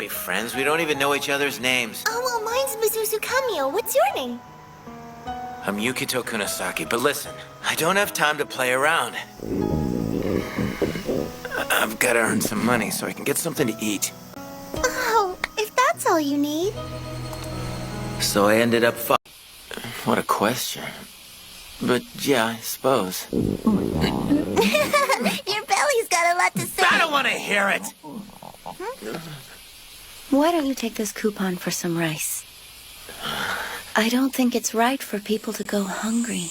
be friends. We don't even know each other's names. Oh, well, mine's Mizuzu Kamio. What's your name? I'm Yukito Kunisaki, but listen, I don't have time to play around. I've got to earn some money so I can get something to eat. Oh, if that's all you need. So I ended up What a question. But yeah, I suppose. Your belly's got a lot to say. I don't want to hear it! Why don't you take this coupon for some rice? I don't think it's right for people to go hungry.